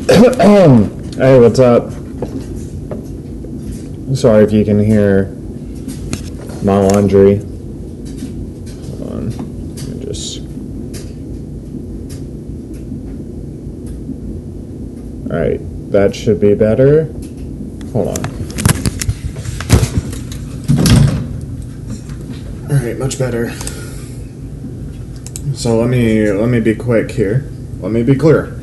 Hey, what's up? Sorry if you can hear my laundry. Hold on. Let me just. Alright, that should be better. Hold on. Alright, much better. So let me be quick here. Let me be clear.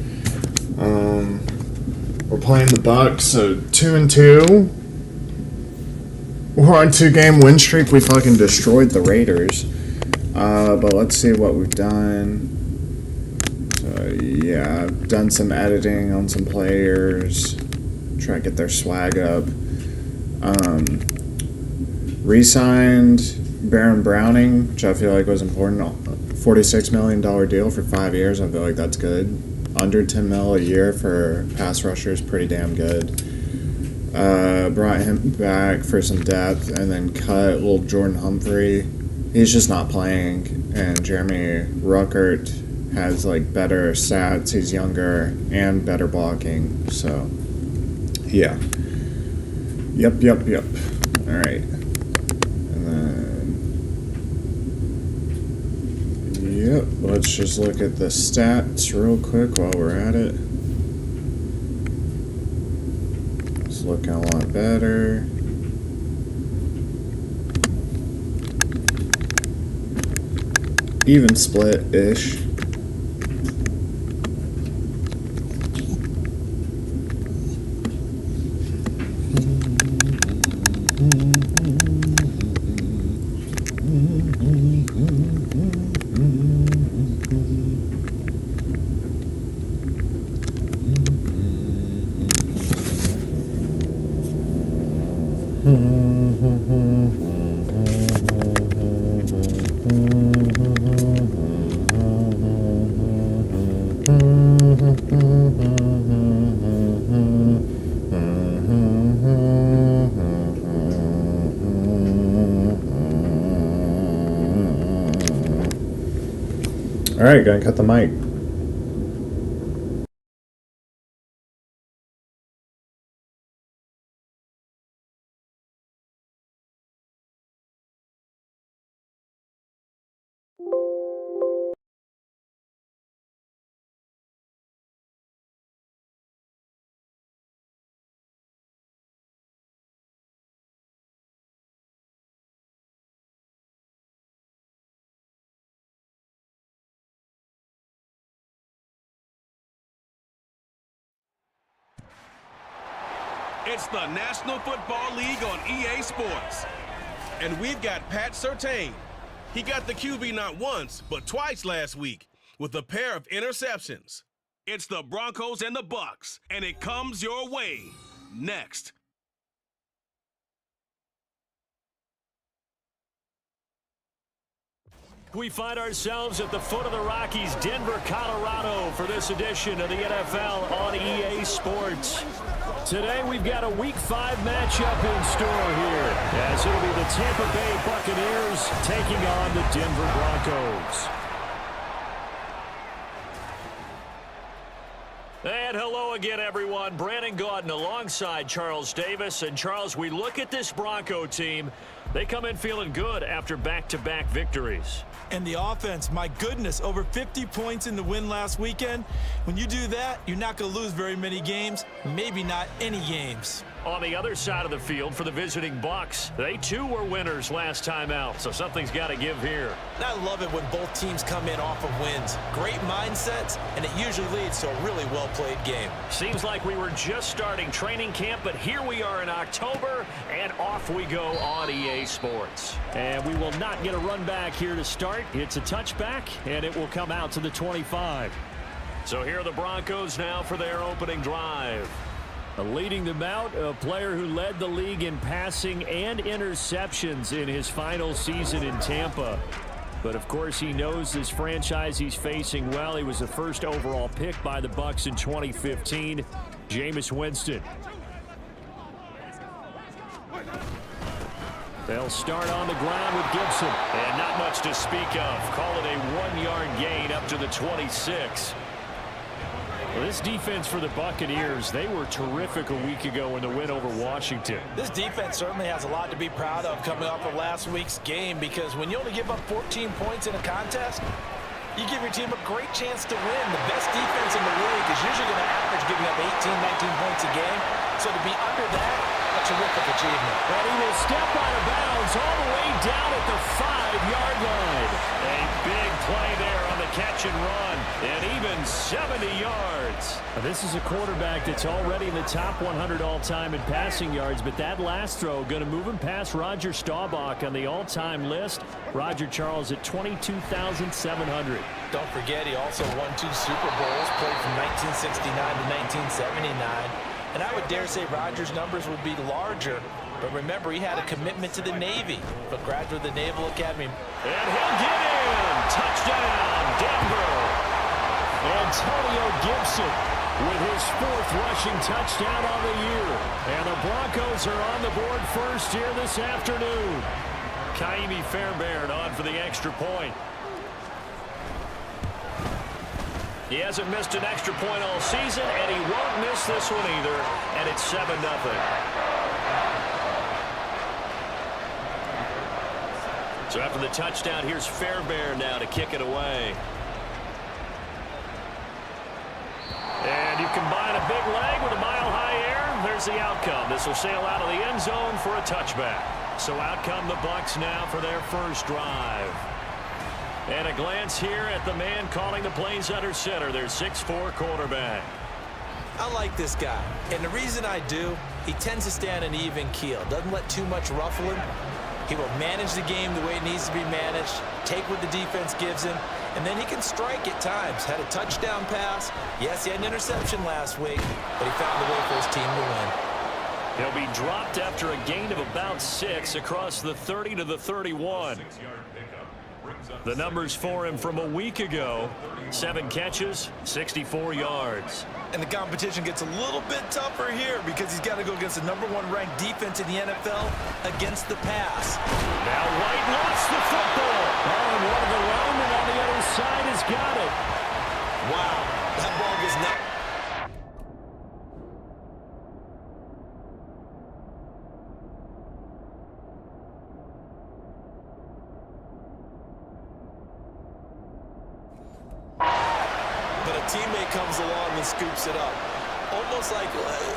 We're playing the Bucs, so 2-2. We're on 2-game win streak. We fucking destroyed the Raiders. But let's see what we've done. So yeah, I've done some editing on some players. Try to get their swag up. Re-signed Baron Browning, which I feel like was important. $46 million deal for 5 years. I feel like that's good. Under $10 million a year for pass rushers, pretty damn good. Brought him back for some depth, and then cut little Jordan Humphrey. He's just not playing, and Jeremy Ruckert has like better stats. He's younger and better blocking. So, yeah. Yep. All right. Yep, let's just look at the stats real quick while we're at it. It's looking a lot better. Even split-ish. Alright, gonna cut the mic. It's the National Football League on EA Sports. And we've got Pat Surtain. He got the QB not once, but twice last week with a pair of interceptions. It's the Broncos and the Bucs, and it comes your way next. We find ourselves at the foot of the Rockies, Denver, Colorado, for this edition of the NFL on EA Sports. Today we've got a Week 5 matchup in store here, as it'll be the Tampa Bay Buccaneers taking on the Denver Broncos. And hello again, everyone. Brandon Gaudin alongside Charles Davis. And Charles, we look at this Bronco team. They come in feeling good after back-to-back victories. And the offense, my goodness, over 50 points in the win last weekend. When you do that, you're not going to lose very many games, maybe not any games. On the other side of the field for the visiting Bucs, they too were winners last time out, so something's got to give here. And I love it when both teams come in off of wins. Great mindsets, and it usually leads to a really well-played game. Seems like we were just starting training camp, but here we are in October, and off we go on EA Sports. And we will not get a run back here to start. It's a touchback, and it will come out to the 25. So here are the Broncos now for their opening drive. Leading them out, a player who led the league in passing and interceptions in his final season in Tampa. But, of course, he knows this franchise he's facing well. He was the first overall pick by the Bucs in 2015, Jameis Winston. They'll start on the ground with Gibson. And not much to speak of. Call it a 1-yard gain up to the 26. Well, this defense for the Buccaneers, they were terrific a week ago in the win over Washington. This defense certainly has a lot to be proud of coming off of last week's game, because when you only give up 14 points in a contest, you give your team a great chance to win. The best defense in the league is usually going to average giving up 18, 19 points a game. So to be under that, a terrific achievement. And he will step out of bounds all the way down at the 5-yard line. A big play there on the catch and run, and even 70 yards. Now, this is a quarterback that's already in the top 100 all-time in passing yards, but that last throw going to move him past Roger Staubach on the all-time list. Roger Charles at 22,700. Don't forget, he also won 2 Super Bowls, played from 1969 to 1979. And I would dare say Rodgers' numbers would be larger. But remember, he had a commitment to the Navy, but graduated the Naval Academy. And he'll get in. Touchdown, Denver. Antonio Gibson with his 4th rushing touchdown on the year. And the Broncos are on the board first here this afternoon. Kaimi Fairbairn on for the extra point. He hasn't missed an extra point all season, and he won't miss this one either, and it's 7-0. So after the touchdown, here's Fairbairn now to kick it away. And you combine a big leg with a mile-high air, there's the outcome. This will sail out of the end zone for a touchback. So out come the Bucs now for their first drive. And a glance here at the man calling the plays under center, their 6'4" quarterback. I like this guy, and the reason I do, he tends to stay on an even keel, doesn't let too much ruffle him. He will manage the game the way it needs to be managed, take what the defense gives him, and then he can strike at times. Had a touchdown pass. Yes, he had an interception last week, but he found a way for his team to win. He'll be dropped after a gain of about 6 across the 30 to the 31. The numbers for him from a week ago: 7 catches, 64 yards. And the competition gets a little bit tougher here because he's got to go against the #1 ranked defense in the NFL against the pass. Now White lost the football. Oh, and one of the linemen on the other side has got it. Wow, that ball is not. Teammate comes along and scoops it up.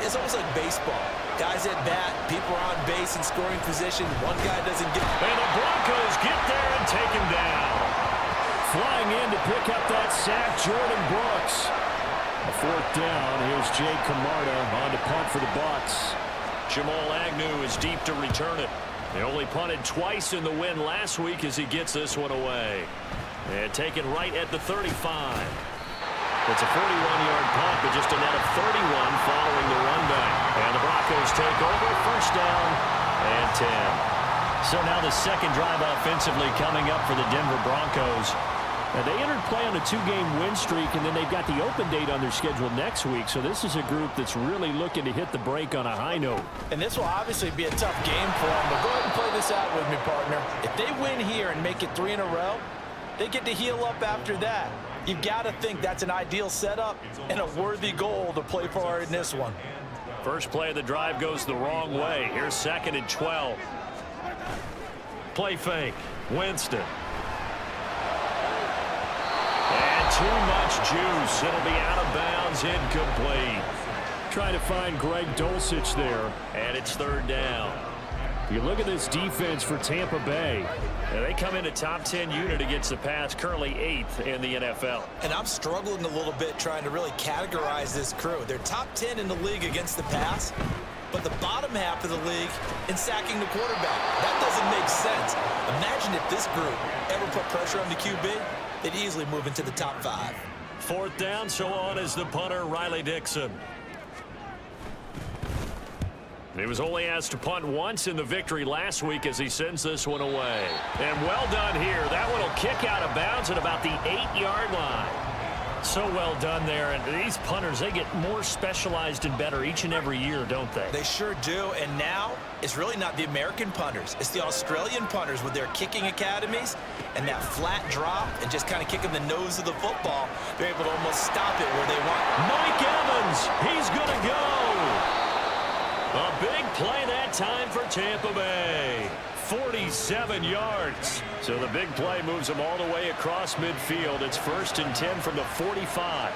It's almost like baseball. Guys at bat, people are on base in scoring position. One guy doesn't get. And the Broncos get there and take him down. Flying in to pick up that sack, Jordan Brooks. A 4th down. Here's Jay Camarda on to punt for the Bucs. Jamal Agnew is deep to return it. They only punted twice in the win last week as he gets this one away. And taken right at the 35. It's a 41-yard punt, but just a net of 31 following the run back. And the Broncos take over, 1st down and 10. So now the second drive offensively coming up for the Denver Broncos. Now they entered play on a 2-game win streak, and then they've got the open date on their schedule next week. So this is a group that's really looking to hit the break on a high note. And this will obviously be a tough game for them, but go ahead and play this out with me, partner. If they win here and make it 3 in a row, they get to heal up after that. You've got to think that's an ideal setup and a worthy goal to play for in this one. First play of the drive goes the wrong way. Here's 2nd and 12. Play fake. Winston. And too much juice. It'll be out of bounds, incomplete. Trying to find Greg Dulcich there, and it's 3rd down. You look at this defense for Tampa Bay. They come in a top 10 unit against the pass, currently 8th in the NFL. And I'm struggling a little bit trying to really categorize this crew. They're top 10 in the league against the pass, but the bottom half of the league in sacking the quarterback. That doesn't make sense. Imagine if this group ever put pressure on the QB, they'd easily move into the top 5. 4th down, so on is the punter, Riley Dixon. He was only asked to punt once in the victory last week as he sends this one away. And well done here. That one will kick out of bounds at about the 8-yard line. So well done there. And these punters, they get more specialized and better each and every year, don't they? They sure do. And now it's really not the American punters. It's the Australian punters with their kicking academies and that flat drop and just kind of kicking the nose of the football. They're able to almost stop it where they want. Mike Evans, he's going to go. A big play that time for Tampa Bay. 47 yards. So the big play moves them all the way across midfield. It's 1st and 10 from the 45.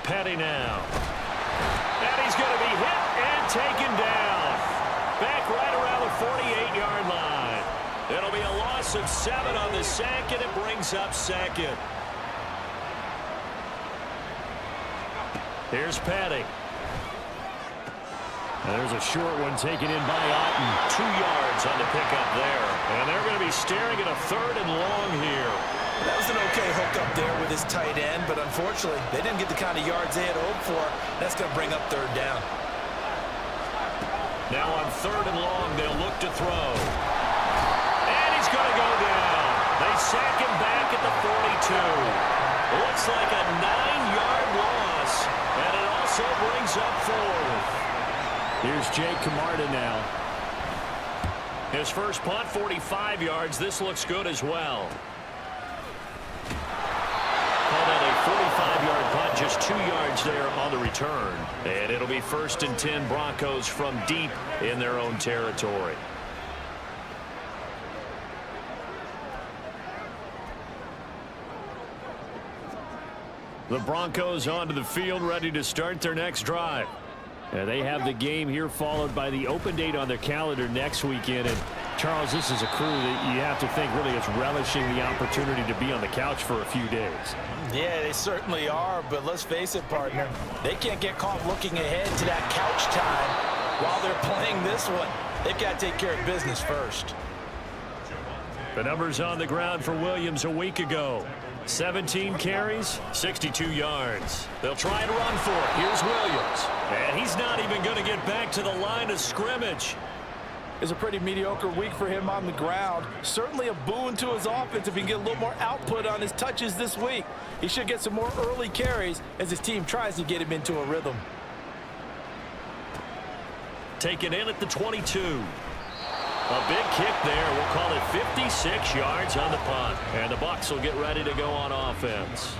Petty now. And he's going to be hit and taken down. Back right around the 48-yard line. It'll be a loss of 7 on the sack, and it brings up 2nd. Here's Petty. And there's a short one taken in by Otten. 2 yards on the pickup there. And they're going to be staring at a 3rd and long here. That was an okay hook up there with his tight end, but unfortunately, they didn't get the kind of yards they had hoped for. That's going to bring up 3rd down. Now on 3rd and long, they'll look to throw. And he's going to go down. They sack him back at the 42. Looks like a 9-yard loss. And it also brings up 4th. Here's Jake Camarda now. His first punt, 45 yards. This looks good as well. Called out a 45-yard punt, just 2 yards there on the return. And it'll be 1st and 10 Broncos from deep in their own territory. The Broncos onto the field, ready to start their next drive. They have the game here followed by the open date on their calendar next weekend. And Charles, this is a crew that you have to think really is relishing the opportunity to be on the couch for a few days. Yeah, they certainly are, but let's face it, partner. They can't get caught looking ahead to that couch time while they're playing this one. They've got to take care of business first. The numbers on the ground for Williams a week ago. 17 carries, 62 yards. They'll try and run for it. Here's Williams. And he's not even going to get back to the line of scrimmage. It's a pretty mediocre week for him on the ground. Certainly a boon to his offense if he can get a little more output on his touches this week. He should get some more early carries as his team tries to get him into a rhythm. Taken in at the 22. A big kick there. We'll call it 56 yards on the punt. And the Bucs will get ready to go on offense.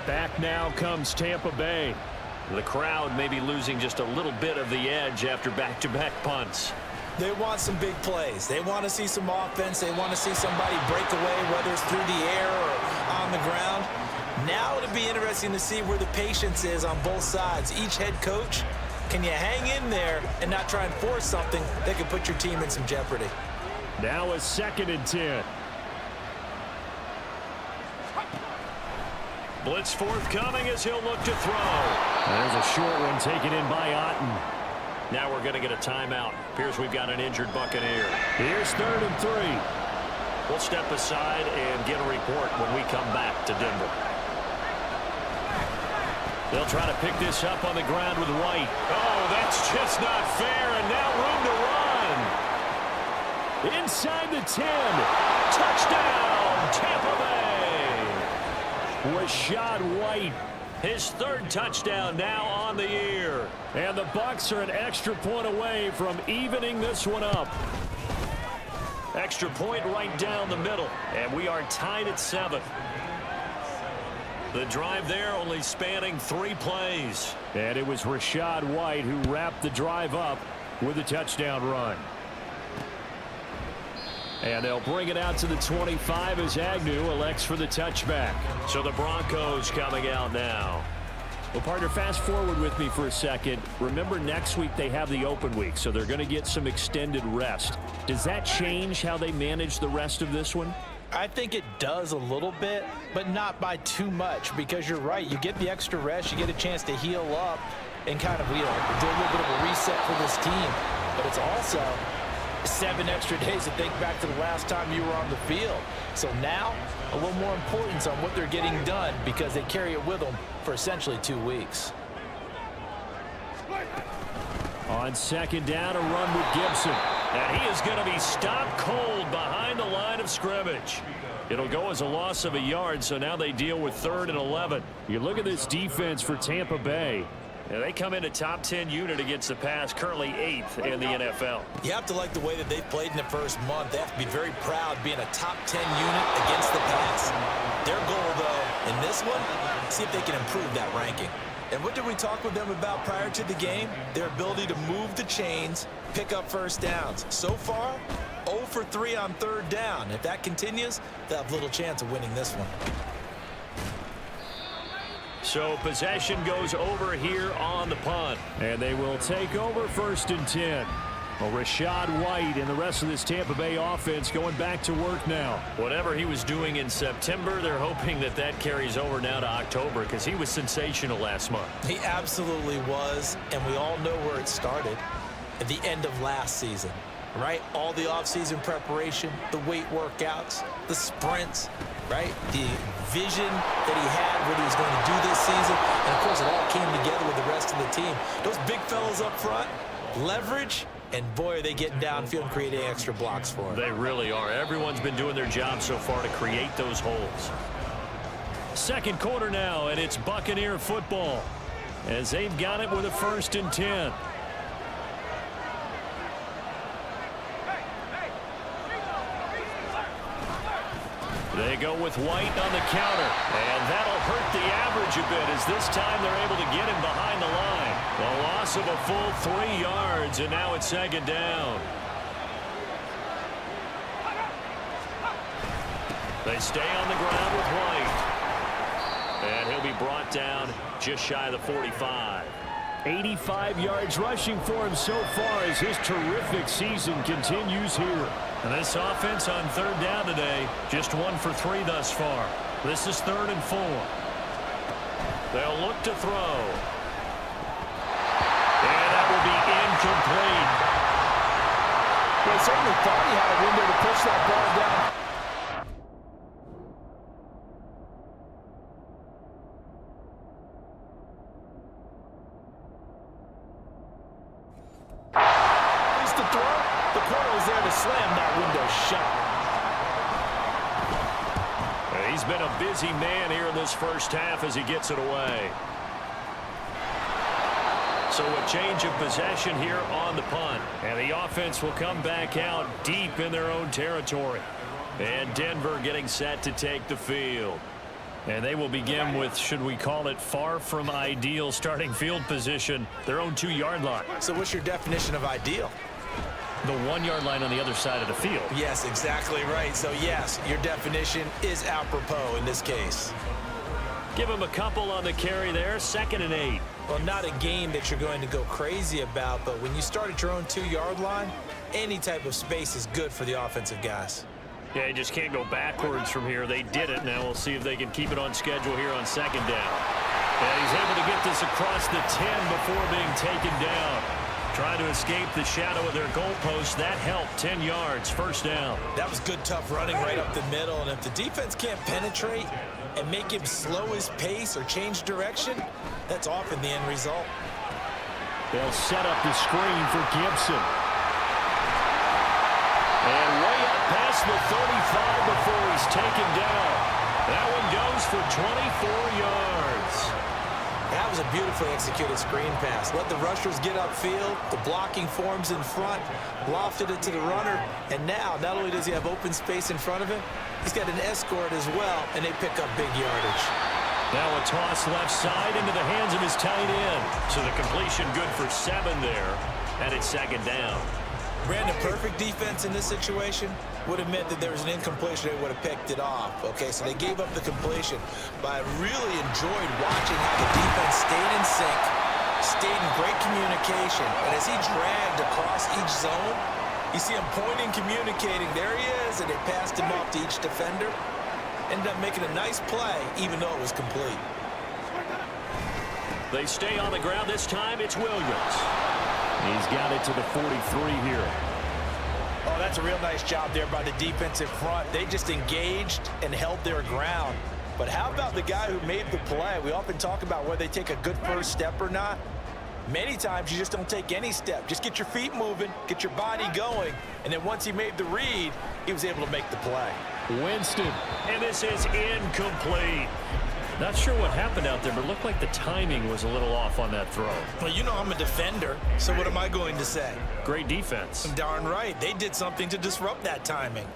Back now comes Tampa Bay. The crowd may be losing just a little bit of the edge after back-to-back punts. They want some big plays. They want to see some offense. They want to see somebody break away, whether it's through the air or on the ground. Now it'll be interesting to see where the patience is on both sides. Each head coach, can you hang in there and not try and force something that could put your team in some jeopardy? Now a 2nd and 10. Blitz forthcoming as he'll look to throw. There's a short one taken in by Otten. Now we're going to get a timeout. Appears we've got an injured Buccaneer. Here's 3rd and 3. We'll step aside and get a report when we come back to Denver. They'll try to pick this up on the ground with White. Oh, that's just not fair, and now room to run. Inside the 10. Touchdown, Tampa Bay. Rashad White, his 3rd touchdown now on the year. And the Bucs are an extra point away from evening this one up. Extra point right down the middle, and we are tied at 7. The drive there only spanning 3 plays. And it was Rashad White who wrapped the drive up with a touchdown run. And they'll bring it out to the 25 as Agnew elects for the touchback. So the Broncos coming out now. Well, partner, fast forward with me for a second. Remember, next week they have the open week, so they're going to get some extended rest. Does that change how they manage the rest of this one? I think it does a little bit, but not by too much, because you're right. You get the extra rest, you get a chance to heal up and kind of, do a little bit of a reset for this team. But it's also 7 extra days to think back to the last time you were on the field. So now, a little more importance on what they're getting done because they carry it with them for essentially 2 weeks. On 2nd down, a run with Gibson. And he is going to be stopped cold behind the line of scrimmage. It'll go as a loss of a yard, so now they deal with 3rd and 11. You look at this defense for Tampa Bay. And they come in a top 10 unit against the pass, currently 8th in the NFL. You have to like the way that they've played in the first month. They have to be very proud being a top 10 unit against the pass. Their goal, though, in this one, see if they can improve that ranking. And what did we talk with them about prior to the game? Their ability to move the chains, pick up first downs. So far, 0 for 3 on 3rd down. If that continues, they'll have little chance of winning this one. So possession goes over here on the punt. And they will take over 1st and 10. Well, Rachaad White and the rest of this Tampa Bay offense going back to work now. Whatever he was doing in September, they're hoping that that carries over now to October because he was sensational last month. He absolutely was, and we all know where it started at the end of last season, right? All the offseason preparation, the weight workouts, the sprints, right? The vision that he had, what he was going to do this season, and of course it all came together with the rest of the team. Those big fellas up front, leverage, and boy, are they getting downfield and creating extra blocks for him. They really are. Everyone's been doing their job so far to create those holes. 2nd quarter now, and it's Buccaneer football as they've got it with a 1st and 10. They go with White on the counter, and that'll hurt the average a bit as this time they're able to get him behind the line. A loss of a full 3 yards, and now it's 2nd down. They stay on the ground with White, and he'll be brought down just shy of the 45. 85 yards rushing for him so far as his terrific season continues here. And this offense on 3rd down today, just 1 for 3 thus far. This is 3rd and 4. They'll look to throw. And that will be incomplete. Well, certainly thought he had a window to push that ball down. Slam that window shut. He's been a busy man here in this first half as he gets it away. So a change of possession here on the punt. And the offense will come back out deep in their own territory. And Denver getting set to take the field. And they will begin with, should we call it, far from ideal starting field position, their own 2-yard line. So what's your definition of ideal? The 1-yard line on the other side of the field. Yes, exactly right. So, yes, your definition is apropos in this case. Give him a couple on the carry there, 2nd and 8. Well, not a game that you're going to go crazy about, but when you start at your own 2-yard line, any type of space is good for the offensive guys. Yeah, you just can't go backwards from here. They did it. Now we'll see if they can keep it on schedule here on 2nd down. And he's able to get this across the 10 before being taken down. Trying to escape the shadow of their goalpost. That helped. 10 yards, 1st down. That was good, tough running right up the middle. And if the defense can't penetrate and make him slow his pace or change direction, that's often the end result. They'll set up the screen for Gibson. And way up past the 35 before he's taken down. That one goes for 24 yards. That was a beautifully executed screen pass. Let the rushers get upfield. The blocking forms in front. Lofted it to the runner. And now, not only does he have open space in front of him, he's got an escort as well, and they pick up big yardage. Now a toss left side into the hands of his tight end. So the completion good for 7 there. And it's 2nd down. Brandon, perfect defense in this situation would have meant that there was an incompletion. They would have picked it off. Okay, so they gave up the completion. But I really enjoyed watching how the defense stayed in sync, stayed in great communication. And as he dragged across each zone, you see him pointing, communicating. There he is, and they passed him off to each defender. Ended up making a nice play, even though it was complete. They stay on the ground. This time it's Williams. He's got it to the 43 here. Oh, that's a real nice job there by the defensive front. They just engaged and held their ground. But how about the guy who made the play? We often talk about whether they take a good first step or not. Many times you just don't take any step. Just get your feet moving, get your body going, and then once he made the read, he was able to make the play. Winston, and this is incomplete. Not sure what happened out there, but it looked like the timing was a little off on that throw. Well, you know I'm a defender, so what am I going to say? Great defense. Darn right. They did something to disrupt that timing.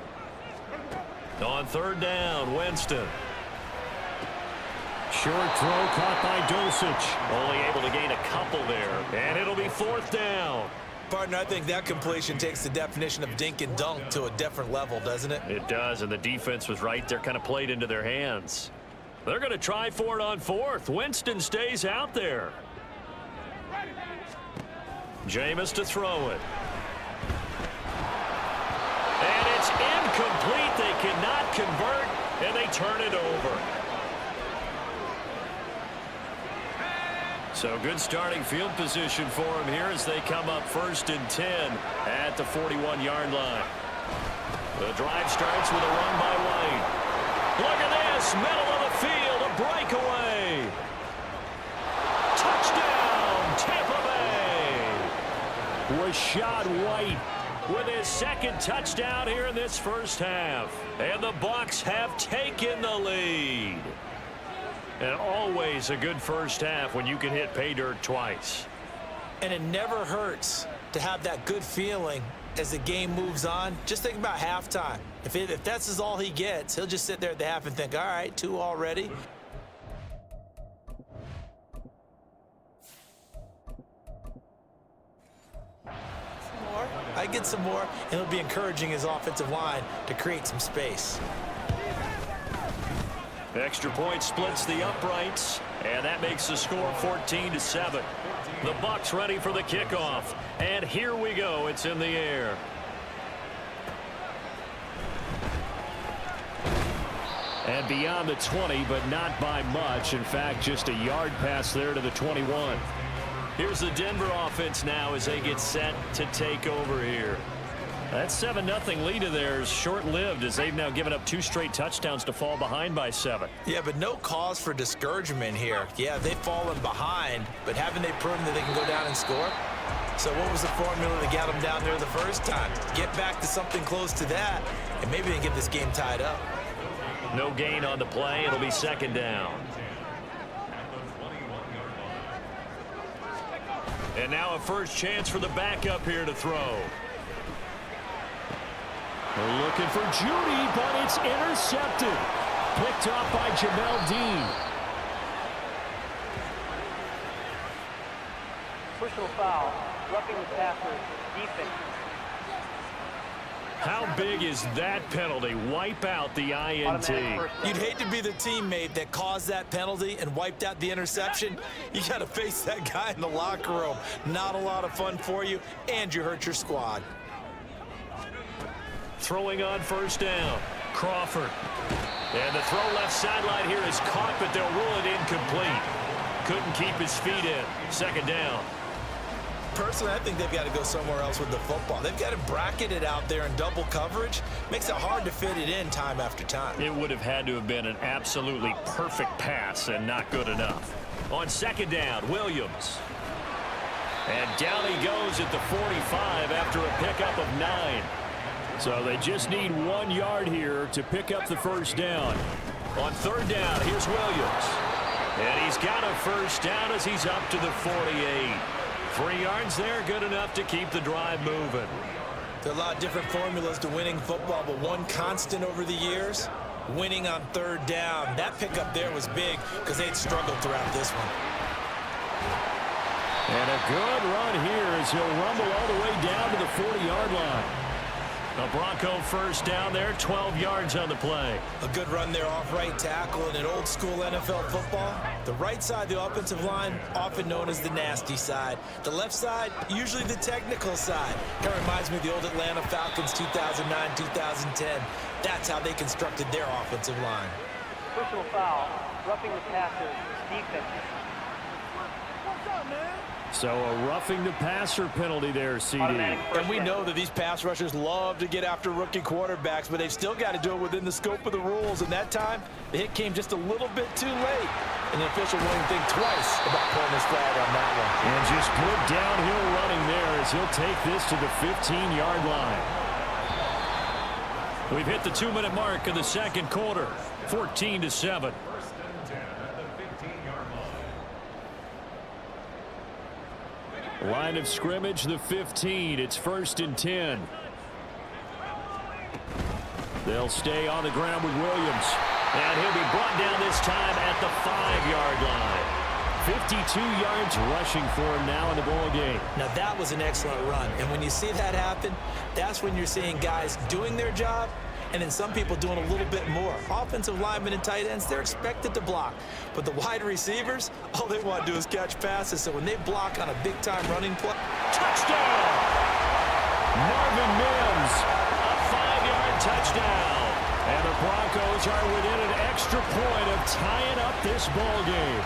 On third down, Winston. Short throw caught by Dosich. Only able to gain a couple there, and it'll be fourth down. Partner, I think that completion takes the definition of dink and dunk to a different level, doesn't it? It does, and the defense was right there, kind of played into their hands. They're going to try for it on fourth. Winston stays out there. Jameis to throw it. And it's incomplete. They cannot convert, and they turn it over. So good starting field position for him here as they come up 1st and 10 at the 41-yard line. The drive starts with a run by White. Look at this, middle of the field, a breakaway. Touchdown, Tampa Bay. Rashad White with his second touchdown here in this first half. And the Bucs have taken the lead. And always a good first half when you can hit pay dirt twice. And it never hurts to have that good feeling as the game moves on. Just think about halftime. If that's all he gets, he'll just sit there at the half and think, all right, 2 already. Some more. I get some more, and it'll be encouraging his offensive line to create some space. Extra point splits the uprights, and that makes the score 14-7. The Bucs ready for the kickoff, and here we go. It's in the air. And beyond the 20, but not by much. In fact, just a yard pass there to the 21. Here's the Denver offense now as they get set to take over here. That 7-0 lead of theirs short-lived as they've now given up 2 straight touchdowns to fall behind by 7. Yeah, but no cause for discouragement here. Yeah, they've fallen behind, but haven't they proven that they can go down and score? So what was the formula that got them down there the first time? Get back to something close to that, and maybe they can get this game tied up. No gain on the play. It'll be 2nd down. And now a first chance for the backup here to throw. They're looking for Judy, but it's intercepted. Picked off by Jamel Dean. Personal foul, roughing the passer, defense. How big is that penalty? Wipe out the INT. You'd hate to be the teammate that caused that penalty and wiped out the interception. You got to face that guy in the locker room. Not a lot of fun for you, and you hurt your squad. Throwing on 1st down. Crawford. And the throw left sideline here is caught, but they'll rule it incomplete. Couldn't keep his feet in. 2nd down. Personally, I think they've got to go somewhere else with the football. They've got to bracket it out there in double coverage. Makes it hard to fit it in time after time. It would have had to have been an absolutely perfect pass and not good enough. On 2nd down, Williams. And down he goes at the 45 after a pickup of 9. So they just need 1 yard here to pick up the first down. On 3rd down, here's Williams. And he's got a first down as he's up to the 48. 3 yards there, good enough to keep the drive moving. There are a lot of different formulas to winning football, but one constant over the years, winning on 3rd down. That pickup there was big because they'd struggled throughout this one. And a good run here as he'll rumble all the way down to the 40-yard line. A Bronco first down there, 12 yards on the play. A good run there off right tackle in an old school NFL football. The right side of the offensive line, often known as the nasty side. The left side, usually the technical side. Kind of reminds me of the old Atlanta Falcons 2009, 2010. That's how they constructed their offensive line. Personal foul, roughing the passer, defense. So a roughing the passer penalty there, CD. And we know that these pass rushers love to get after rookie quarterbacks, but they've still got to do it within the scope of the rules. And that time, the hit came just a little bit too late. And the official won't even think twice about pulling his flag on that one. And just good downhill running there as he'll take this to the 15-yard line. We've hit the 2-minute mark of the second quarter, 14-7. Line of scrimmage, the 15. It's 1st and 10. They'll stay on the ground with Williams. And he'll be brought down this time at the 5-yard line. 52 yards rushing for him now in the ball game. Now that was an excellent run. And when you see that happen, that's when you're seeing guys doing their job and then some people doing a little bit more. Offensive linemen and tight ends, they're expected to block. But the wide receivers, all they want to do is catch passes. So when they block on a big-time running play. Touchdown! Marvin Mims, a 5-yard touchdown. And the Broncos are within an extra point of tying up this ball game.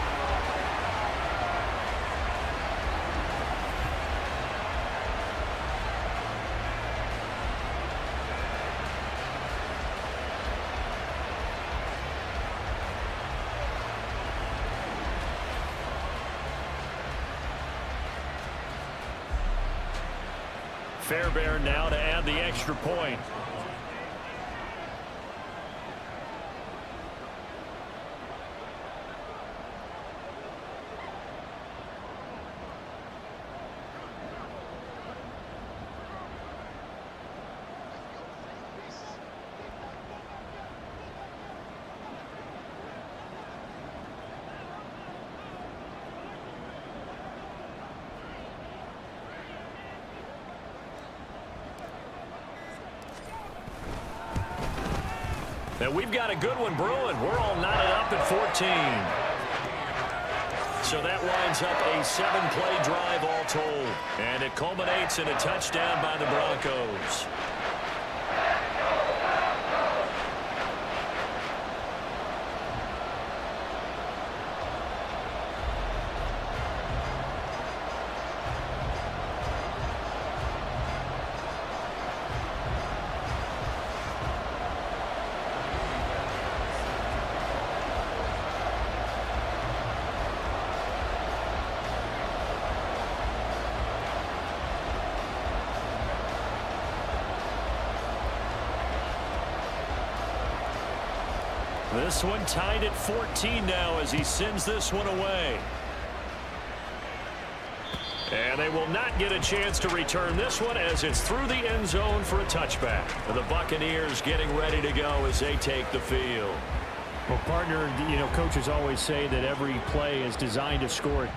Fairbairn now to add the extra point. And we've got a good one brewing. We're all knotted up at 14. So that winds up a 7-play drive all told. And it culminates in a touchdown by the Broncos. This one tied at 14 now as he sends this one away. And they will not get a chance to return this one as it's through the end zone for a touchback. The Buccaneers getting ready to go as they take the field. Well, partner, you know, coaches always say that every play is designed to score.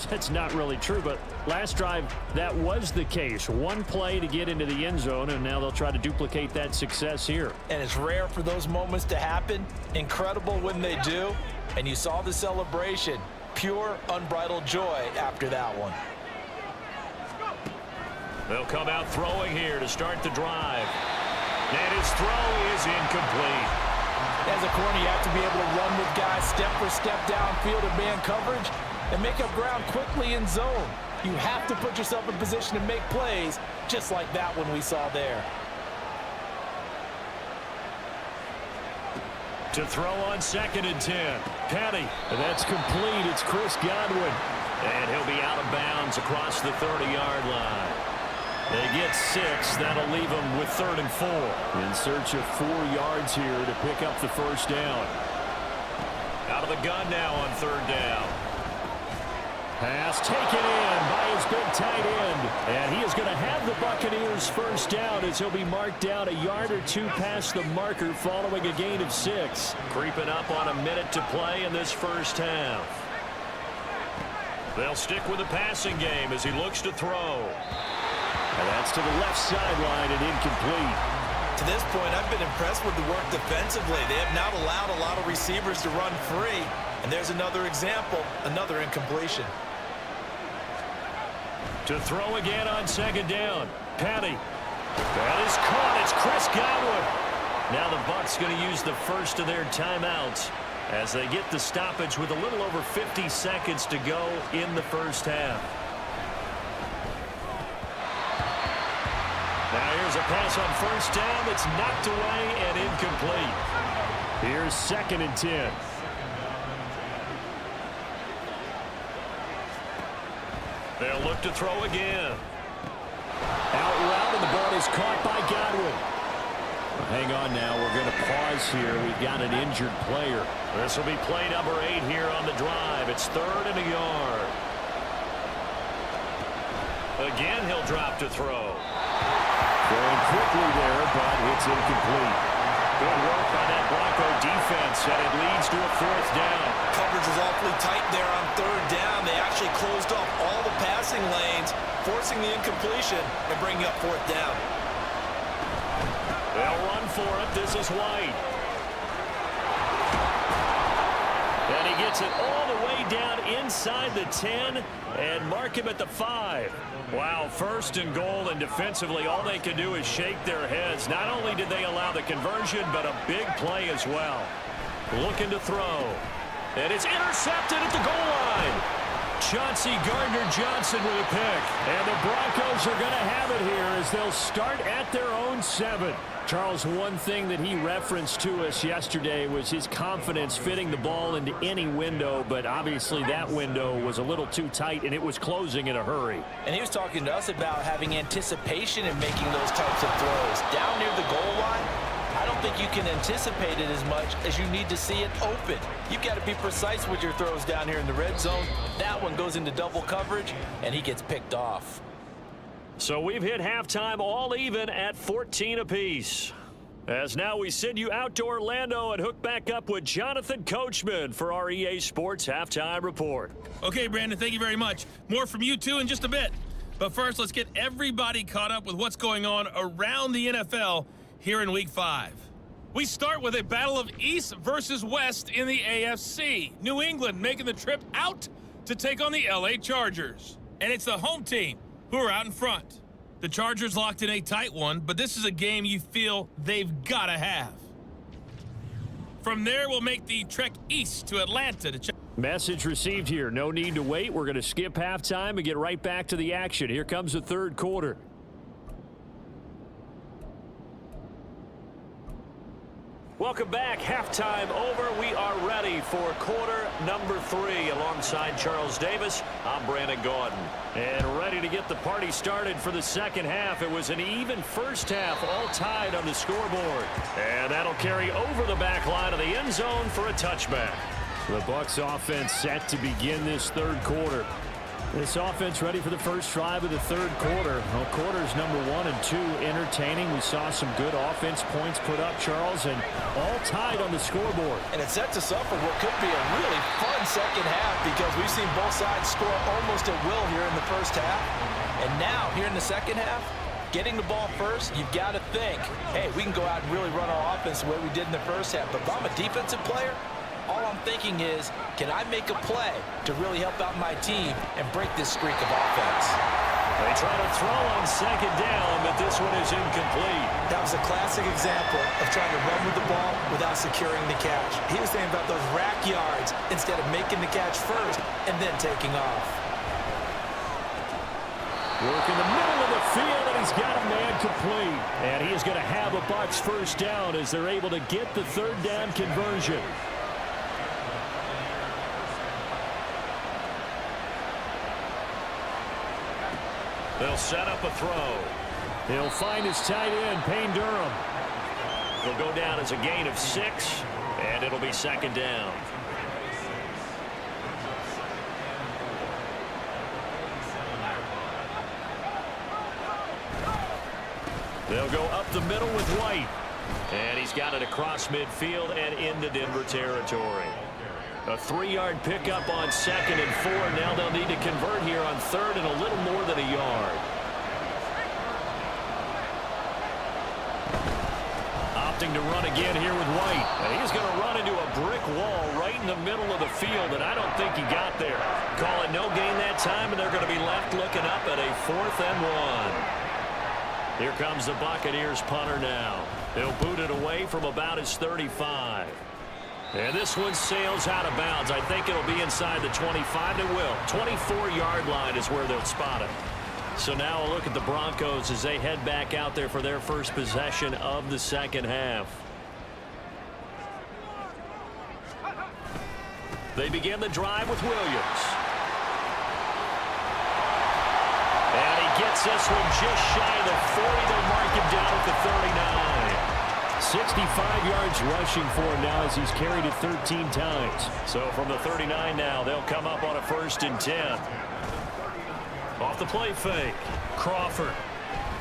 That's not really true, but last drive, that was the case. One play to get into the end zone, and now they'll try to duplicate that success here. And it's rare for those moments to happen. Incredible when they do. And you saw the celebration. Pure, unbridled joy after that one. They'll come out throwing here to start the drive. And his throw is incomplete. As a corner, you have to be able to run with guys step for step downfield in man coverage and make up ground quickly in zone. You have to put yourself in position to make plays, just like that one we saw there. To To throw on 2nd and 10. Petty. That's complete. It's Chris Godwin. And he'll be out of bounds across the 30-yard line. They get 6. That'll leave them with 3rd and 4. In search of 4 yards here to pick up the first down. Out of the gun now on 3rd down. Pass taken in by his big tight end. And he is going to have the Buccaneers first down as he'll be marked down a yard or 2 past the marker following a gain of 6. Creeping up on a minute to play in this first half. They'll stick with the passing game as he looks to throw. And that's to the left sideline and incomplete. To this point, I've been impressed with the work defensively. They have not allowed a lot of receivers to run free. And there's another example, another incompletion. To throw again on 2nd down. Petty. That is caught. It's Chris Godwin. Now the Bucs going to use the first of their timeouts as they get the stoppage with a little over 50 seconds to go in the first half. Now here's a pass on 1st down that's knocked away and incomplete. Here's 2nd and 10. They'll look to throw again. Out route, and the ball is caught by Godwin. Hang on now. We're going to pause here. We've got an injured player. This will be play number 8 here on the drive. It's 3rd and a yard. Again, he'll drop to throw. Going quickly there, but it's incomplete. Good work by that Bronco defense, and it leads to a 4th down. Coverage was awfully tight there on 3rd down. They actually closed off all the passing lanes, forcing the incompletion and bringing up 4th down. They'll run for it. This is White. And he gets it all the way down inside the 10 and mark him at the 5. Wow, 1st and goal, and defensively all they can do is shake their heads. Not only did they allow the conversion, but a big play as well. Looking to throw. And it's intercepted at the goal line. Chauncey Gardner-Johnson with a pick. And the Broncos are going to have it here as they'll start at their own 7. Charles, one thing that he referenced to us yesterday was his confidence fitting the ball into any window, but obviously that window was a little too tight, and it was closing in a hurry. And he was talking to us about having anticipation in making those types of throws. Down near the goal line, I don't think you can anticipate it as much as you need to see it open. You've got to be precise with your throws down here in the red zone. That one goes into double coverage, and he gets picked off. So we've hit halftime all even at 14 apiece. As now we send you out to Orlando and hook back up with Jonathan Coachman for our EA Sports Halftime Report. Okay, Brandon, thank you very much. More from you two in just a bit. But first, let's get everybody caught up with what's going on around the NFL here in Week 5. We start with a battle of East versus West in the AFC. New England making the trip out to take on the LA Chargers. And it's the home team who are out in front. The Chargers locked in a tight one, but this is a game you feel they've got to have. From there, we'll make the trek east to Atlanta to check. Message received here. No need to wait. We're going to skip halftime and get right back to the action. Here comes the 3rd quarter. Welcome back. Halftime over. We are ready for quarter number 3. Alongside Charles Davis, I'm Brandon Gaudin. And ready to get the party started for the second half. It was an even first half, all tied on the scoreboard. And that'll carry over the back line of the end zone for a touchback. The Bucs offense set to begin this 3rd quarter. This offense ready for the first drive of the 3rd quarter. Well, quarters number 1 and 2 entertaining. We saw some good offense points put up, Charles, and all tied on the scoreboard. And it sets us up for what could be a really fun second half because we've seen both sides score almost at will here in the first half. And now, here in the second half, getting the ball first, you've got to think, hey, we can go out and really run our offense the way we did in the first half. But if I'm a defensive player, all I'm thinking is, can I make a play to really help out my team and break this streak of offense? They try to throw on 2nd down, but this one is incomplete. That was a classic example of trying to run with the ball without securing the catch. He was saying about those rack yards instead of making the catch first and then taking off. Working the middle of the field, and he's got a man complete. And he is going to have a Bucs first down as they're able to get the third down conversion. They'll set up a throw. He'll find his tight end, Payne Durham. He'll go down as a gain of 6, and it'll be second down. They'll go up the middle with White. And he's got it across midfield and into Denver territory. A 3-yard pickup on 2nd and 4. Now they'll need to convert here on 3rd and a little more than a yard. Opting to run again here with White. And he's going to run into a brick wall right in the middle of the field, and I don't think he got there. Call it no gain that time, and they're going to be left looking up at a 4th and 1. Here comes the Buccaneers punter now. He'll boot it away from about his 35. And this one sails out of bounds. I think it'll be inside the 25. It will. 24-yard line is where they'll spot it. So now a look at the Broncos as they head back out there for their first possession of the second half. They begin the drive with Williams. And he gets this one just shy of the 40. They'll mark him down at the 39. 65 yards rushing for him now as he's carried it 13 times. So from the 39 now, they'll come up on a 1st and 10. Off the play fake. Crawford.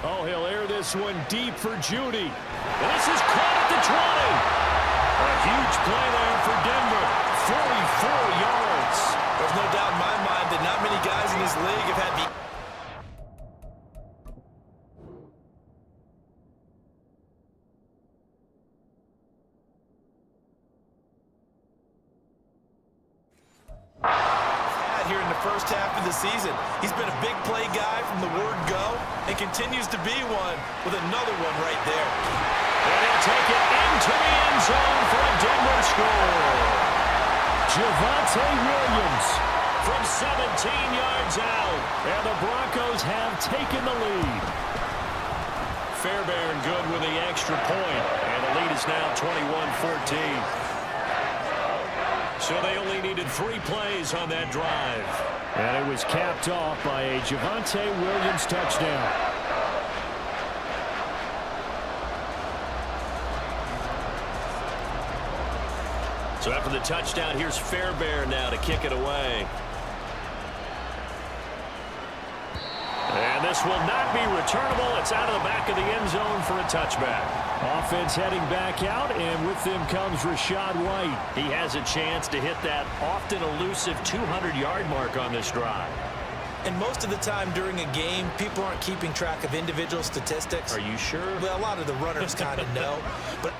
Oh, he'll air this one deep for Judy. And this is caught at the 20. A huge play there for Denver. 44 yards. There's no doubt in my mind that not many guys in this league have had the... here in the first half of the season. He's been a big play guy from the word go and continues to be one with another one right there. And he'll take it into the end zone for a Denver score. Javonte Williams from 17 yards out. And the Broncos have taken the lead. Fairbairn good with the extra point. And the lead is now 21-14. So they only needed 3 plays on that drive. And it was capped off by a Javonte Williams touchdown. So after the touchdown, here's Fairbairn now to kick it away. And this will not be returnable. It's out of the back of the end zone for a touchback. Offense heading back out, and with them comes Rachaad White. He has a chance to hit that often elusive 200-yard mark on this drive. And most of the time during a game, people aren't keeping track of individual statistics. Are you sure? Well, a lot of the runners kind of know. But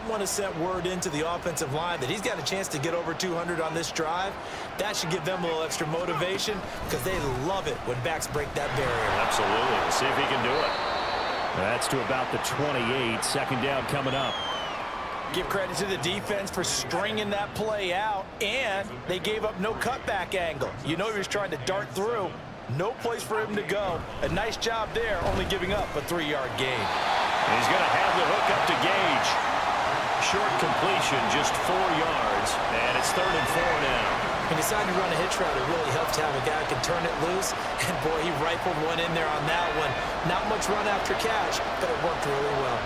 someone has sent word into the offensive line that he's got a chance to get over 200 on this drive. That should give them a little extra motivation because they love it when backs break that barrier. Absolutely. We'll see if he can do it. That's to about the 28. Second down coming up. Give credit to the defense for stringing that play out, and they gave up no cutback angle. You know he was trying to dart through. No place for him to go. A nice job there, only giving up a 3-yard gain. He's going to have the hook up to Gage. Short completion, just 4 yards, and it's 3rd and 4 now. He decided to run a hitch route. It really helped to have a guy who can turn it loose, and boy, he rifled one in there on that one. Not much run after catch, but it worked really well.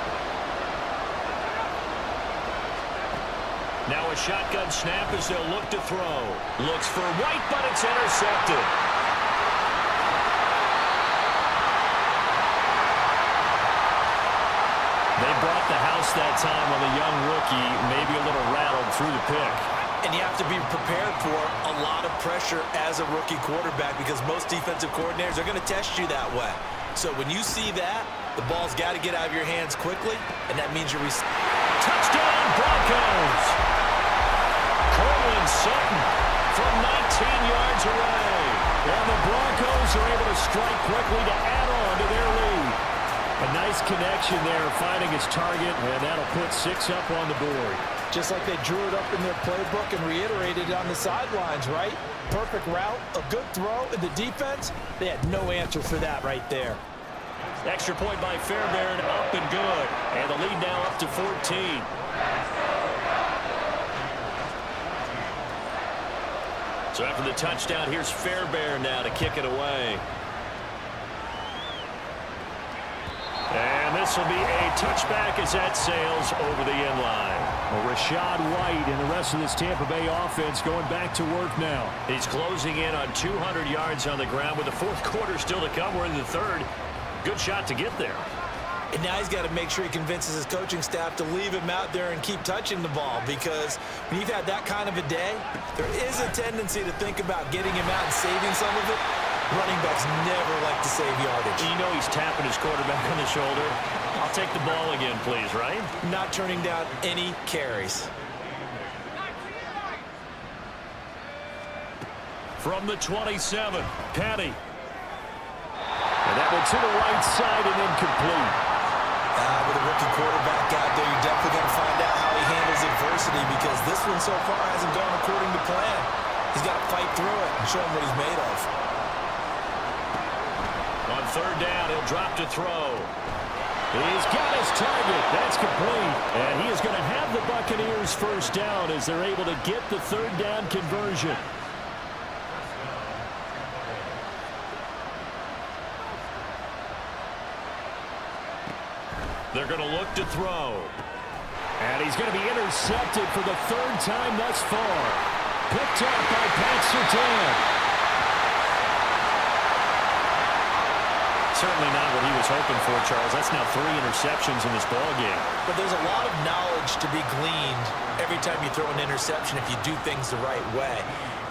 Now a shotgun snap as they'll look to throw. Looks for White, but it's intercepted. They brought the house that time on the young rookie, maybe a little rattled through the pick. And you have to be prepared for a lot of pressure as a rookie quarterback because most defensive coordinators are going to test you that way. So when you see that, the ball's got to get out of your hands quickly, and that means you're touchdown Broncos. Cortland Sutton from 19 yards away. And the Broncos are able to strike quickly to add on to their lead. A nice connection there, finding his target, and that'll put 6 up on the board. Just like they drew it up in their playbook and reiterated it on the sidelines, right? Perfect route, a good throw, and the defense, they had no answer for that right there. Extra point by Fairbairn, up and good. And the lead now up to 14. So after the touchdown, here's Fairbairn now to kick it away. And this will be a touchback as that sails over the end line. Well, Rachaad White and the rest of this Tampa Bay offense going back to work now. He's closing in on 200 yards on the ground with the fourth quarter still to come. We're in the third. Good shot to get there. And now he's got to make sure he convinces his coaching staff to leave him out there and keep touching the ball, because when you've had that kind of a day, there is a tendency to think about getting him out and saving some of it. Running backs never like to save yardage. You know he's tapping his quarterback on the shoulder. I'll take the ball again, please, right? Not turning down any carries. From the 27, Petty. And that one to the right side and incomplete. With a rookie quarterback out there, you're definitely going to find out how he handles adversity, because this one so far hasn't gone according to plan. He's got to fight through it and show him what he's made of. On third down, he'll drop to throw. He's got his target. That's complete. And he is going to have the Buccaneers first down as they're able to get the third down conversion. They're going to look to throw. And he's going to be intercepted for the third time thus far. Picked up by Pat Surtain. Certainly not what he was hoping for, Charles. That's now 3 interceptions in this ballgame. But there's a lot of knowledge to be gleaned every time you throw an interception if you do things the right way.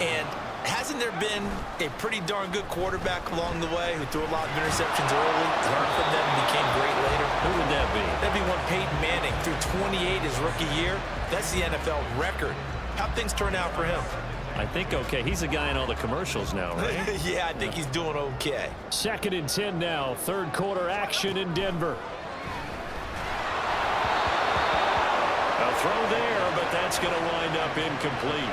And hasn't there been a pretty darn good quarterback along the way who threw a lot of interceptions early, learned from them, and became great later? Who would that be? That'd be one Peyton Manning. Threw 28 his rookie year. That's the NFL record. How'd things turn out for him? I think okay. He's the guy in all the commercials now, right? Yeah, I think he's doing okay. 2nd and 10 now. Third quarter action in Denver. A throw there, but that's going to wind up incomplete.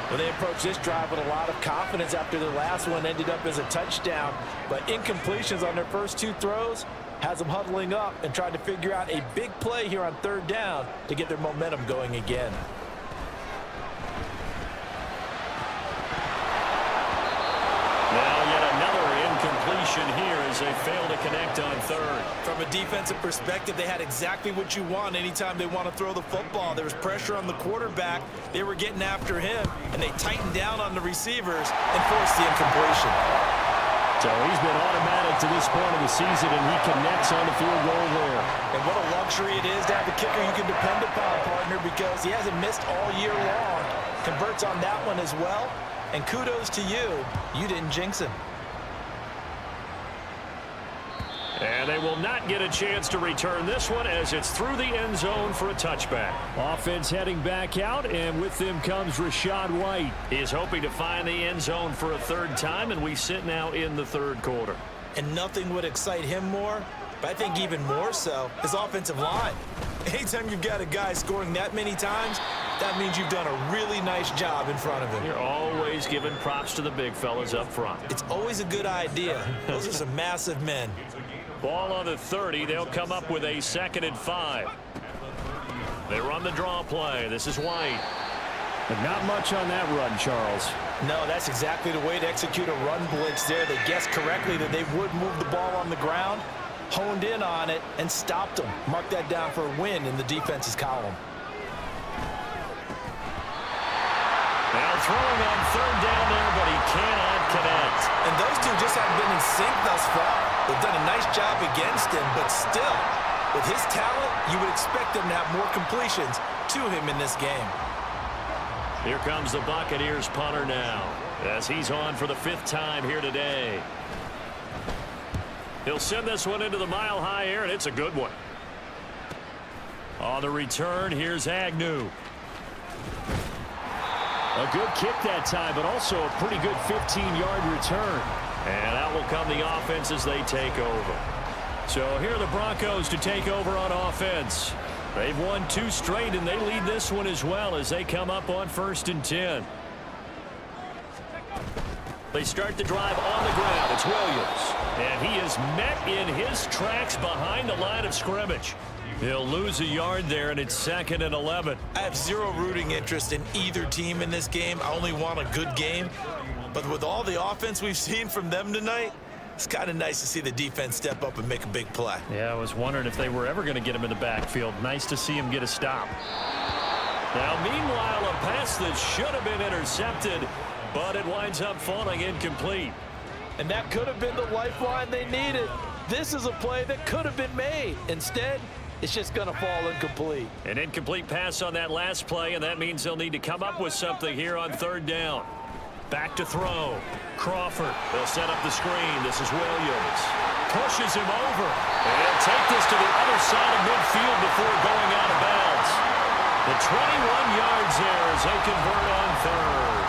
Well, they approached this drive with a lot of confidence after their last one ended up as a touchdown. But incompletions on their first 2 throws has them huddling up and trying to figure out a big play here on third down to get their momentum going again. Here as they fail to connect on third. From a defensive perspective, they had exactly what you want anytime they want to throw the football. There was pressure on the quarterback. They were getting after him, and they tightened down on the receivers and forced the incompletion. So he's been automatic to this point of the season, and he connects on the field goal there. And what a luxury it is to have a kicker you can depend upon, partner, because he hasn't missed all year long. Converts on that one as well. And kudos to you. You didn't jinx him. And they will not get a chance to return this one as it's through the end zone for a touchback. Offense heading back out, and with them comes Rachaad White. He is hoping to find the end zone for a third time, and we sit now in the third quarter. And nothing would excite him more, but I think even more so, his offensive line. Anytime you've got a guy scoring that many times, that means you've done a really nice job in front of him. You're always giving props to the big fellas up front. It's always a good idea. Those are some massive men. Ball on the 30. They'll come up with a 2nd and 5. They run the draw play. This is White. But not much on that run, Charles. No, that's exactly the way to execute a run blitz there. They guessed correctly that they would move the ball on the ground, honed in on it, and stopped them. Mark that down for a win in the defense's column. Now throwing on third down there, but he cannot connect. And those two just haven't been in sync thus far. They've done a nice job against him, but still, with his talent, you would expect them to have more completions to him in this game. Here comes the Buccaneers punter now, as he's on for the 5th time here today. He'll send this one into the mile-high air, and it's a good one. On the return, here's Agnew. A good kick that time, but also a pretty good 15-yard return. And out will come the offense as they take over. So here are the Broncos to take over on offense. They've won 2 straight, and they lead this one as well as they come up on 1st and 10. They start the drive on the ground. It's Williams. And he is met in his tracks behind the line of scrimmage. He'll lose a yard there, and it's 2nd and 11. I have zero rooting interest in either team in this game. I only want a good game. But with all the offense we've seen from them tonight, it's kind of nice to see the defense step up and make a big play. Yeah, I was wondering if they were ever going to get him in the backfield. Nice to see him get a stop. Now, meanwhile, a pass that should have been intercepted, but it winds up falling incomplete. And that could have been the lifeline they needed. This is a play that could have been made. Instead, it's just going to fall incomplete. An incomplete pass on that last play, and that means they'll need to come up with something here on 3rd down. Back to throw. Crawford. They'll set up the screen. This is Williams. Pushes him over. And he'll take this to the other side of midfield before going out of bounds. The 21 yards there as they convert on 3rd.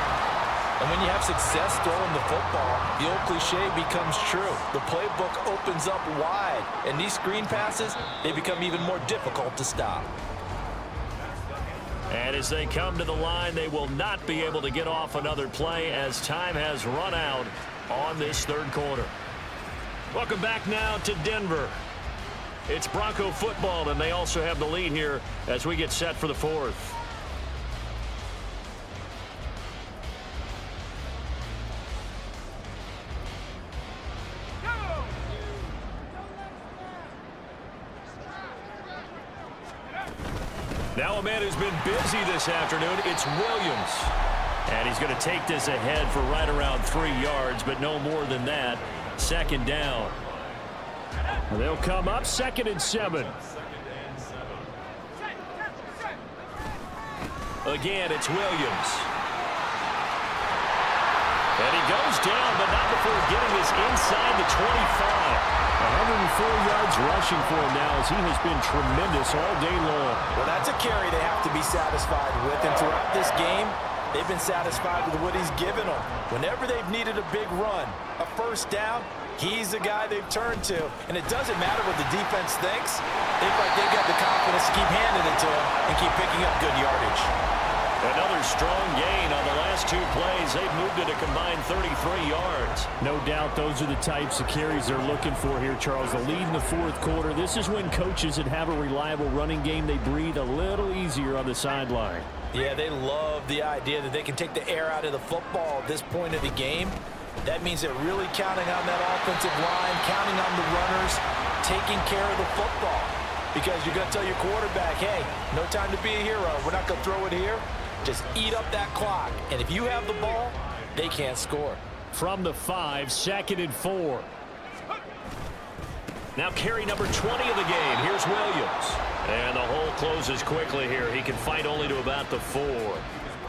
And when you have success throwing the football, the old cliche becomes true. The playbook opens up wide. And these screen passes, they become even more difficult to stop. And as they come to the line, they will not be able to get off another play as time has run out on this 3rd quarter. Welcome back now to Denver. It's Bronco football, and they also have the lead here as we get set for the 4th. Now a man who's been busy this afternoon, it's Williams. And he's going to take this ahead for right around 3 yards, but no more than that. 2nd down. They'll come up 2nd and 7. Again, it's Williams. And he goes down, but not before getting this inside the 25. 104 yards rushing for him now as he has been tremendous all day long. Well, that's a carry they have to be satisfied with. And throughout this game, they've been satisfied with what he's given them. Whenever they've needed a big run, a 1st down, he's the guy they've turned to. And it doesn't matter what the defense thinks. They've got the confidence to keep handing it to him and keep picking up good yardage. Another strong gain on the last 2 plays. They've moved it a combined 33 yards. No doubt those are the types of carries they're looking for here, Charles. The lead in the 4th quarter. This is when coaches that have a reliable running game, they breathe a little easier on the sideline. Yeah, they love the idea that they can take the air out of the football at this point of the game. That means they're really counting on that offensive line, counting on the runners, taking care of the football. Because you're going to tell your quarterback, hey, no time to be a hero. We're not going to throw it here. Just eat up that clock. And if you have the ball, they can't score. From the 5, 2nd and 4. Now carry number 20 of the game. Here's Williams. And the hole closes quickly here. He can fight only to about the 4.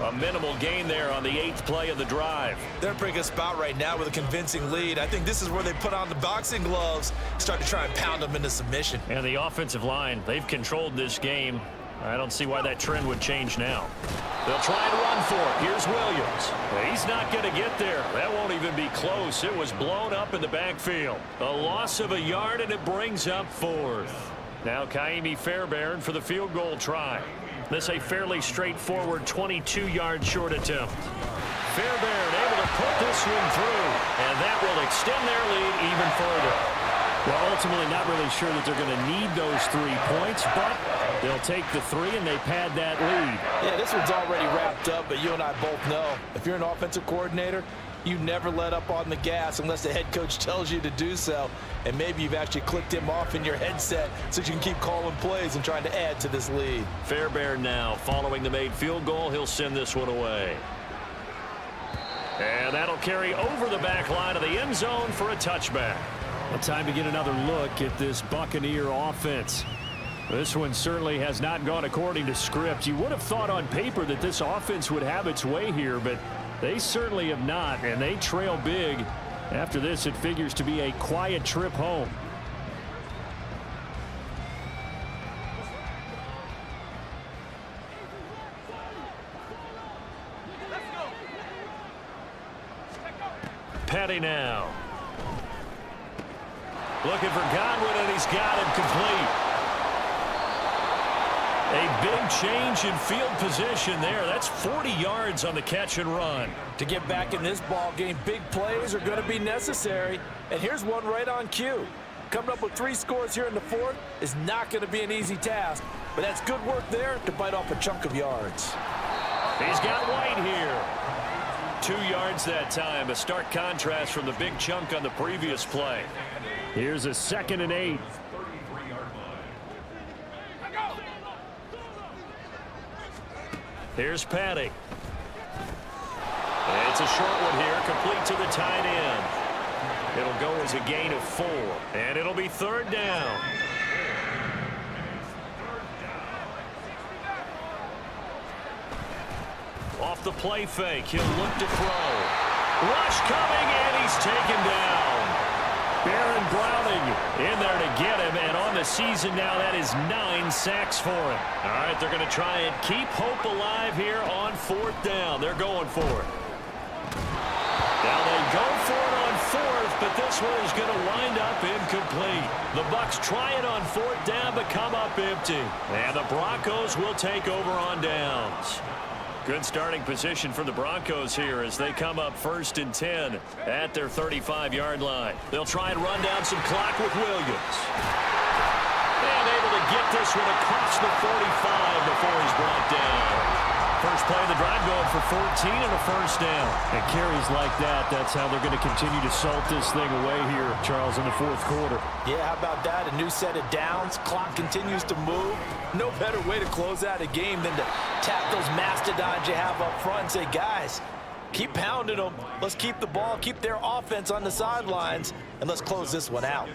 A minimal gain there on the 8th play of the drive. They're in a pretty good spot right now with a convincing lead. I think this is where they put on the boxing gloves, start to try and pound them into submission. And the offensive line, they've controlled this game. I don't see why that trend would change now. They'll try and run for it. Here's Williams. He's not going to get there. That won't even be close. It was blown up in the backfield. A loss of a yard, and it brings up 4th. Now Kaimi Fairbairn for the field goal try. This a fairly straightforward 22-yard short attempt. Fairbairn able to put this one through, and that will extend their lead even further. Well, ultimately not really sure that they're going to need those 3 points, but they'll take the 3 and they pad that lead. Yeah, this one's already wrapped up, but you and I both know if you're an offensive coordinator, you never let up on the gas unless the head coach tells you to do so. And maybe you've actually clicked him off in your headset so you can keep calling plays and trying to add to this lead. Fairbairn now following the made field goal. He'll send this one away. And that'll carry over the back line of the end zone for a touchback. Well, time to get another look at this Buccaneer offense. This one certainly has not gone according to script. You would have thought on paper that this offense would have its way here, but they certainly have not, and they trail big. After this, it figures to be a quiet trip home. Petty now. Looking for Godwin, and he's got him complete. A big change in field position there. That's 40 yards on the catch and run. To get back in this ball game, big plays are going to be necessary. And here's one right on cue. Coming up with 3 scores here in the fourth is not going to be an easy task. But that's good work there to bite off a chunk of yards. He's got White here. 2 yards that time. A stark contrast from the big chunk on the previous play. Here's a 2nd and 8. Here's Patty. It's a short one here, complete to the tight end. It'll go as a gain of 4, and it'll be 3rd down. Off the play fake, he'll look to throw. Rush coming, and he's taken down. Baron Browning in there to get him, and on the season now, that is 9 sacks for him. All right, they're going to try and keep hope alive here on 4th down. They're going for it. Now they go for it on 4th, but this one is going to wind up incomplete. The Bucs try it on 4th down, but come up empty. And the Broncos will take over on downs. Good starting position for the Broncos here as they come up 1st and 10 at their 35-yard line. They'll try and run down some clock with Williams. And able to get this one across the 45 before he's brought down. First play of the drive going for 14 and a 1st down. And carries like that, that's how they're going to continue to salt this thing away here, Charles, in the 4th quarter. Yeah, how about that? A new set of downs. Clock continues to move. No better way to close out a game than to tap those mastodons you have up front and say, guys, keep pounding them. Let's keep the ball, keep their offense on the sidelines, and let's close this one out.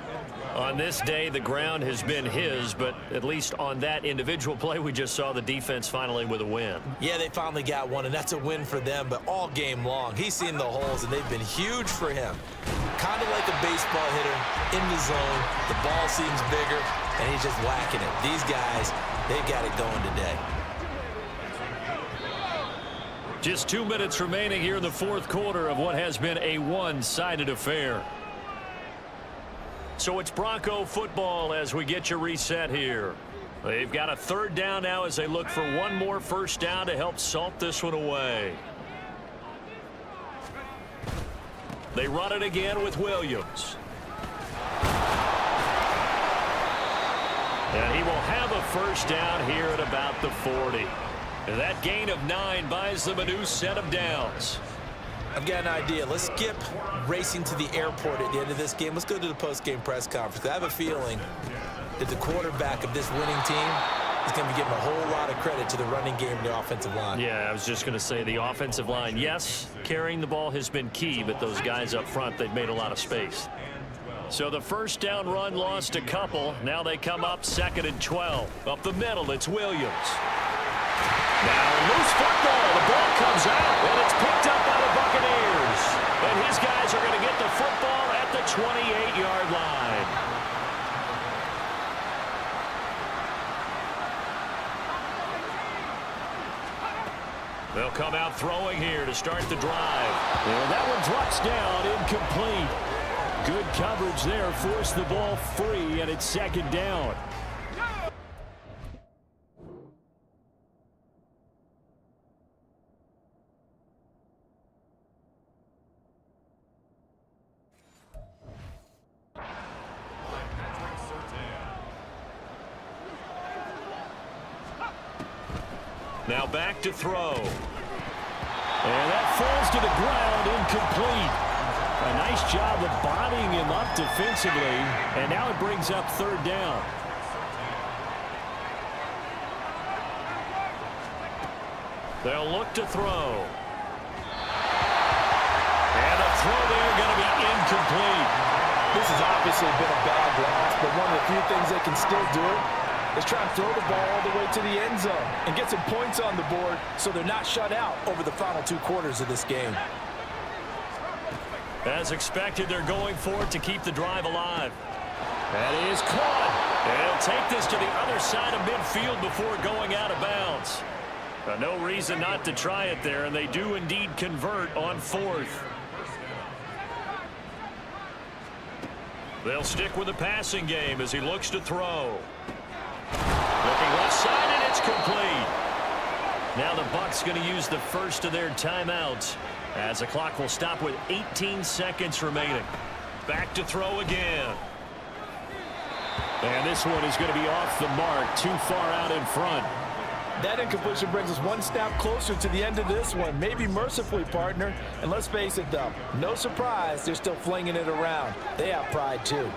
On this day, the ground has been his, but at least on that individual play, we just saw the defense finally with a win. Yeah, they finally got one, and that's a win for them, but all game long, he's seen the holes, and they've been huge for him. Kind of like a baseball hitter in the zone. The ball seems bigger, and he's just whacking it. These guys, they've got it going today. Just 2 minutes remaining here in the 4th quarter of what has been a one-sided affair. So it's Bronco football as we get you reset here. They've got a 3rd down now as they look for one more 1st down to help salt this one away. They run it again with Williams. And he will have a 1st down here at about the 40. And that gain of 9 buys them a new set of downs. I've got an idea. Let's skip racing to the airport at the end of this game. Let's go to the post-game press conference. I have a feeling that the quarterback of this winning team is going to be giving a whole lot of credit to the running game and the offensive line. Yeah, I was just going to say the offensive line, yes, carrying the ball has been key, but those guys up front, they've made a lot of space. So the 1st down run lost a couple. Now they come up 2nd and 12. Up the middle, it's Williams. Now loose football. The ball comes out, and it's picked up by the Buccaneers. And his guys are going to get the football at the 28-yard line. They'll come out throwing here to start the drive. And that one drops down, incomplete. Good coverage there, forced the ball free, and it's 2nd down. Now back to throw. And that falls to the ground, incomplete. A nice job of bodying him up defensively, and now it brings up 3rd down. They'll look to throw. And a throw there going to be incomplete. This has obviously been a bad loss, but one of the few things they can still do is try and throw the ball all the way to the end zone and get some points on the board so they're not shut out over the final 2 quarters of this game. As expected, they're going for it to keep the drive alive. That is caught. And he'll take this to the other side of midfield before going out of bounds. No reason not to try it there, and they do indeed convert on 4th. They'll stick with the passing game as he looks to throw. Looking left side, and it's complete. Now the Bucs going to use the first of their timeouts as the clock will stop with 18 seconds remaining. Back to throw again. And this one is going to be off the mark, too far out in front. That incompletion brings us one step closer to the end of this one. Maybe mercifully, partner. And let's face it, though, no surprise, they're still flinging it around. They have pride, too.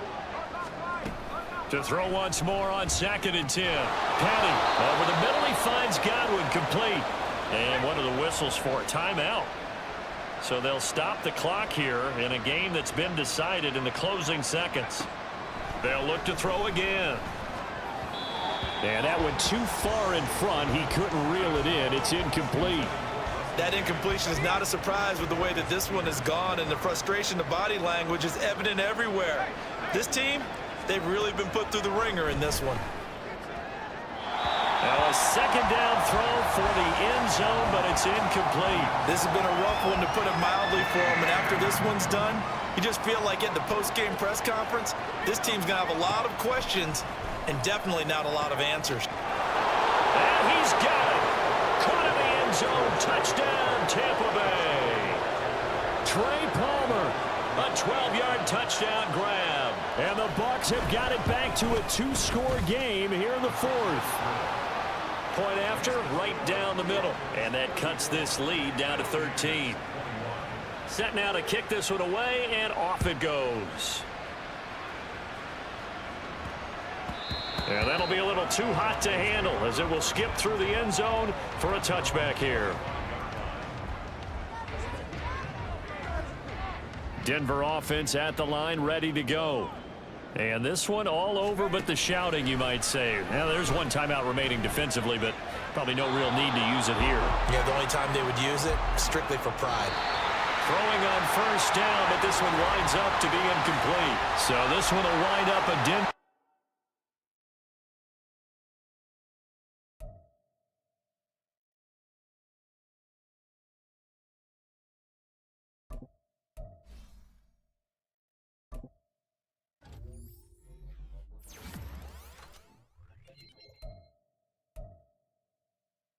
To throw once more on 2nd and 10. Petty over the middle. He finds Godwin complete. And what are the whistles for? Timeout. So they'll stop the clock here in a game that's been decided in the closing seconds. They'll look to throw again. And that went too far in front. He couldn't reel it in. It's incomplete. That incompletion is not a surprise with the way that this one has gone, and the frustration, the body language is evident everywhere. This team, they've really been put through the ringer in this one. Now a 2nd down throw for the end zone, but it's incomplete. This has been a rough one, to put it mildly, for him, and after this one's done, you just feel like at the post-game press conference, this team's going to have a lot of questions and definitely not a lot of answers. And he's got it. Caught in the end zone. Touchdown, Tampa Bay. Trey Palmer, a 12-yard touchdown grab. And the Bucs have got it back to a 2-score game here in the 4th. Point after, right down the middle. And that cuts this lead down to 13. Set now to kick this one away, and off it goes. And that'll be a little too hot to handle as it will skip through the end zone for a touchback here. Denver offense at the line, ready to go. And this one all over but the shouting, you might say. Now, there's one timeout remaining defensively, but probably no real need to use it here. Yeah, the only time they would use it, strictly for pride. Throwing on 1st down, but this one winds up to be incomplete. So this one will wind up a Denver.